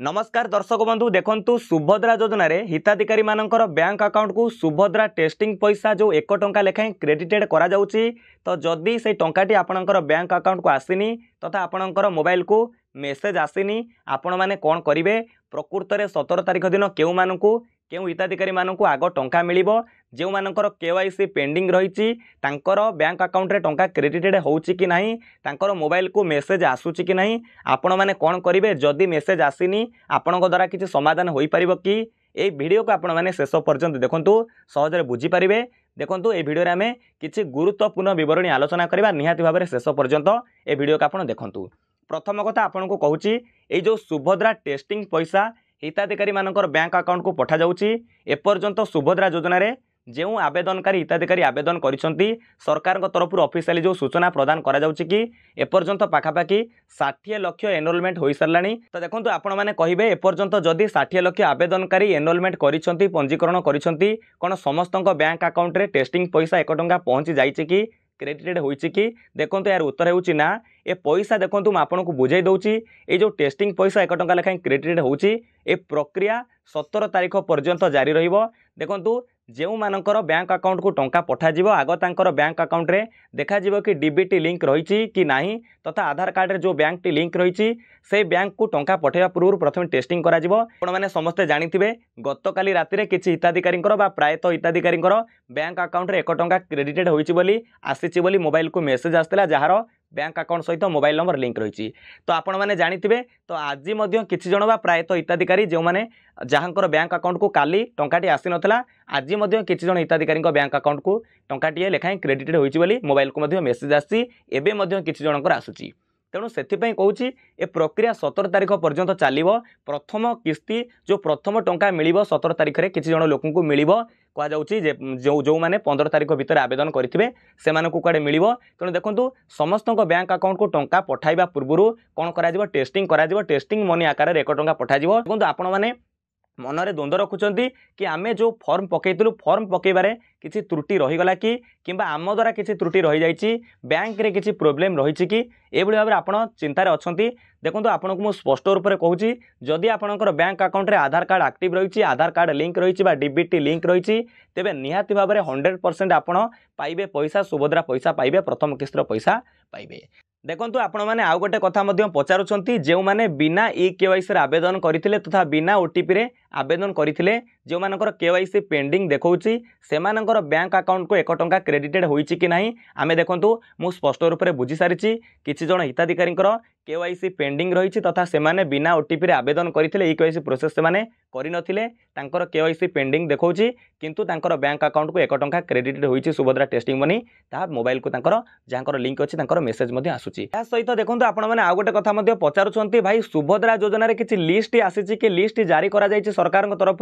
नमस्कार दर्शक बंधु देखंतु सुभद्रा योजना रे हिताधिकारी मानकर बैंक अकाउंट को सुभद्रा टेस्टिंग पैसा जो 1 टंका लेखाएं क्रेडिटेड करा जाउची तो जदि से टंकाटी आपणकर बैंक अकाउंट को आसीनी तथा आपणकर मोबाइल को मेसेज आसीनी आपण माने कोन करिवे प्रकृत रे 17 तारिख दिन केउ मानकु केउ हिताधिकारी मानकु आगो टंका मिलिबो जो मानकर केवाईसी पेंडिंग रही बैंक अकाउंट रे टंका क्रेडिटेड होउची कि नहीं तांकर मोबाइल को मेसेज आसुची कि नहीं आपण माने कोन करिवे जदि मेसेज आसीनी आपणक द्वारा किसी समाधान होई परिबो कि ए वीडियो को आपण माने शेष पर्यंत देखंतु सहज रे बुझी परिबे। देखंतु ए वीडियो रे हमें किछि गुरुत्वपूर्ण विवरणी आलोचना करबा निहाती भाबरे शेष पर्यंत ए वीडियो को आपण देखंतु। प्रथम कथा आपण को कहूची ए जो सुभद्रा टेस्टिंग पैसा हिताधिकारी मानकर बैंक अकाउंट को पठा जाउची एपर्यंत सुभद्रा योजना रे जो आवेदनकारी हिताधिकारी आवेदन करिसंती सरकार तरफ ऑफिशियली जो सूचना प्रदान करा जाउची कि एपर्यंत पाखापाखि 60 लाख एनरोलमेंट होई सरलानी। तो देखंतु आपण माने कहिबे एपर्यंत जदि 60 लाख आवेदनकारी एनरोलमेंट करिसंती पंजीकरण करिसंती कोन समस्तक बैंक अकाउंट रे टेस्टिंग पैसा 1 टंका पहुंची जाइची कि क्रेडिटेड होइची कि देखंतु यार उत्तर हेउची ना ए पैसा देखंतु म आपन को बुझाई दउची ए जो टेस्टिंग पैसा 1 टंका लेखाएं क्रेडिटेड होउची ए प्रक्रिया 17 तारिख पर्यंत जारी रहिबो। देखंतु जो मानकर बैंक अकाउंट को टंका पठा जिवो आगो तांकर बैंक अकाउंट रे देखा जिवो कि डीबीटी लिंक रही कि नहीं तथा आधार कार्ड रे जो बैंक टी लिंक रही से बैंक को टंका पठेवा पूर्व प्रथम टेस्टिंग करा जिवो। आपण माने समस्ते जानिथिबे गतकाली राति रे किछि हिताधिकारी बा प्रायतः हिताधिकारी बैंक अकाउंट रे 1 टंका क्रेडिटेड होइछि बोली आसीछि बोली मोबाइल को मेसेज आस्तेला जहार बैंक अकाउंट सहित मोबाइल नंबर लिंक रही। तो आपण मैंने जानिथिबे तो आज मध्य किछि जण बा प्रायतः हिताधिकारी जो माने जहाँकर बैंक अकाउंट को काली टंकाटी आसी नथला आज मध्य किछि जण हिताधिकारी बैंक अकाउंट को टंकाटी लेखाएं क्रेडिटेड होइछि बोली मोबाइल को मध्य मेसेज आसी एबे मध्य किछि जणकर आसुची। तेणु से कहूँ ए प्रक्रिया 17 तारिख पर्यंत चलो प्रथम किस्ती जो प्रथम टंका मिल 17 तारिख में किसी जन लोक मिल कहुच्छी जो मैंने 15 तारिख भितर आवेदन करेंगे से कड़े मिल। तेणु देखो समस्त बैंक अकाउंट को टंका पठाइबा पूर्व कौन कर टेस्टिंग टेस्टिंग मनी आकार 1 टंका पठाଯିव। देखो आपण मैंने मनरे द्वंद्व रखुंट कि आमे जो फॉर्म पकईलु फॉर्म पकईबारे किसी त्रुटि रहीगला कि किंबा आम द्वारा किसी त्रुटि रही जाइए बैंक रे किसी प्रोब्लेम रही कि एभली भाव में आप चिंतार अच्छा। देखो आपन को स्पष्ट रूप से कहूँ जदि आपंकर बैंक अकाउंट रे आधार कार्ड एक्टिव रही आधार कार्ड लिंक रही डीबीटी लिंक रही तेबे निहाती भाव में 100% आपड़ पाइबे पैसा सुभद्रा पैसा पाइबे प्रथम किस्तर पैसा पाइबे। देखंतु आपण माने आउ गोटे कथा मध्य पचारुछंती जो माने बिना ई केवाईसी आवेदन करथिले तथा बिना ओटीपी रे आवेदन करथिले जो मानकर केवाईसी पेंडिंग देखौची सेमानकर बैंक अकाउंट को 1 टंका क्रेडिटेड होईची कि नाही आमे देखंतु मु स्पष्ट रूप से बुझी सारिची किछि जण हिताधिकारींकर केवाईसी पेंडिंग रही तथा सेमाने बिना ओटीपी रे आवेदन करथिले ई केवाईसी प्रोसेस सेमाने करि नथिले तांकर केवाईसी पेंडिंग देखौची किंतु तांकर बैंक अकाउंट को 1 टंका क्रेडिटेड होईची सुभद्रा टेस्टिंग मनी ता मोबाइल को तांकर जांकर लिंक अछि तांकर मेसेज मध्ये आसुची। या सहित देखंतु आपण माने आ गोटे कथा मध्ये पचारुछंती भाई सुभद्रा योजना रे किछि लिस्ट आसीची कि लिस्ट जारी करा जायछि सरकार तरफ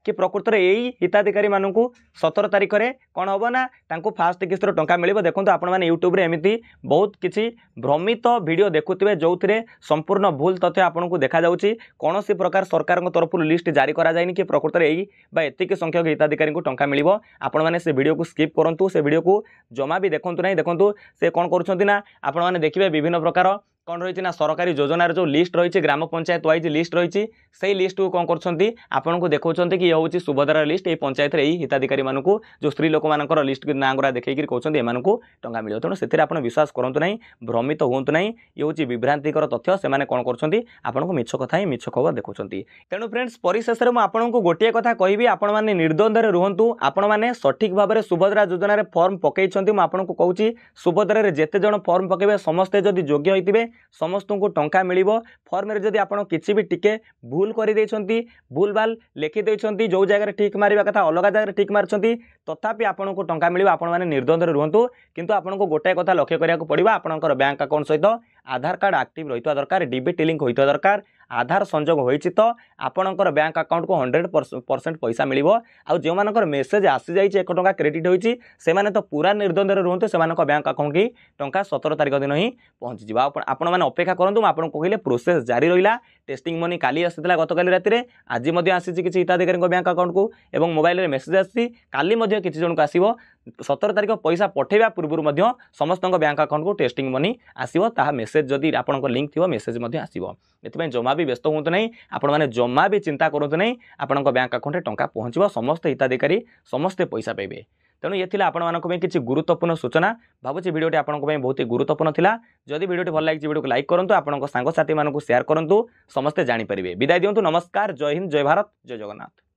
कि प्रकृत रे एई हिताधिकारी मानकु 17 तारिख रे कोन होबो ना तांको फास्ट किस्तर टंका मिलिबो। देखंतु आपण माने यूट्यूब रे एमिति बहुत किछि भ्रमित वीडियो देखुथिबे जोथिरे संपूर्ण भूल तथ्य आपनको देखा जाउछि कोनोसी प्रकार सरकार तरफ लिस्ट जारी करा जायनि कि प्रकृत रे एई बा एतिक संख्यक हिताधिकारी को टंका मिलिबो। आपण माने से वीडियो को स्किप करंतु से वीडियो को जमा भी देखंतु नै। देखंतु से कोन करूछंती ना आपण माने देखिबे विभिन्न प्रकार कौन रही ना सरकारी योजनार जो लिस्ट रही ग्राम पंचायत वाइज लिस्ट रही से लिस्ट को कौन कर आपन को देखते कि ये हूँ सुभद्रा लिस्ट ये पंचायत रे हिताधिकारी मानक जो स्त्री लोक मान लिस्ट ना गुरा देखिए कहते एम टंका मिले। तेणु से आपन विश्वास करूँ ना भ्रमित हूँ ना ये हूँ विभ्रांतिकर तथ्य से कौन कर मिछ कथा ही मिछ खबर देखुं। तेणु फ्रेंड्स परिशेष में आपको गोटे कथा कहि आपण मैंने निर्द्वंद्व रुहतु आपण मैंने सठिक भाव में सुभद्रा योजन फर्म पकई आपको कहूँ सुभद्रा जिते जन फर्म पकेबे समस्ते जदि योग्य होते समस्त को टंका मिलिबो। फॉर्म रे जदि आपण किछि भी टिके भूल करि दैछंती भूल भाल लिखि दैछंती जो जगह ठीक मारिबा कथा अलग जगह ठीक मारछंती तथापि आपण को टंका मिलिबो। आपण माने निर्द्वंद्व रुहंतु किंतु आपण को गोटे कथा लक्ष्य करिया को पड़िबा आपणकर बैंक अकाउंट सहित आधार कार्ड एक्टिव रहिता दरकार डीबीटी लिंक होइता दरकार आधार संजोग होइछि तो आपणकर बैंक अकाउंट को 100% पैसा मिलिबो। आ जो मानकर मेसेज आसी जाइछि 1 टंका क्रेडिट होइछि से माने तो पूरा निर्द्वंद्व रुहंतु से मानकर बैंक अकाउंट की टंका 17 तारिख दिन ही पहुंची जिबा। आपण माने अपेक्षा करंतु आपन को कहले प्रोसेस जारी रहिला टेस्टिंग मनी काली आसीला गतकाली राति आज आसी किसी हिताधिकारी बैंक अकाउंट को एवं मोबाइल मेसेज आसी काली किसी जन को आसो 17 तारिख पैसा पठेवा पूर्व समस्त बैंक अकाउंट को टेस्टिंग मनी आसो ता मेसेज जदि आप लिंक थी मेसेज आसो एथि जमा भी व्यस्त हूँ ना आपण मैंने जमा भी चिंता करूँ ना आपण बैंक अकाउंट टंका पहुँचो समस्त हिताधिकारी समस्ते पैसा पाइबे। तेणु ये किसी गुरुत्वपूर्ण सूचना भावुँ भिडियोटी आपंक बहुत ही गुरुत्वपूर्ण था। जदि भिडियोटी भल लगी भिडियो को लाइक करूँ आपंक सांगसाथी मानक शेयर करूँ समस्ते जानीपर। विदाय दिंतु। नमस्कार। जय हिंद, जय भारत, जय जगन्नाथ।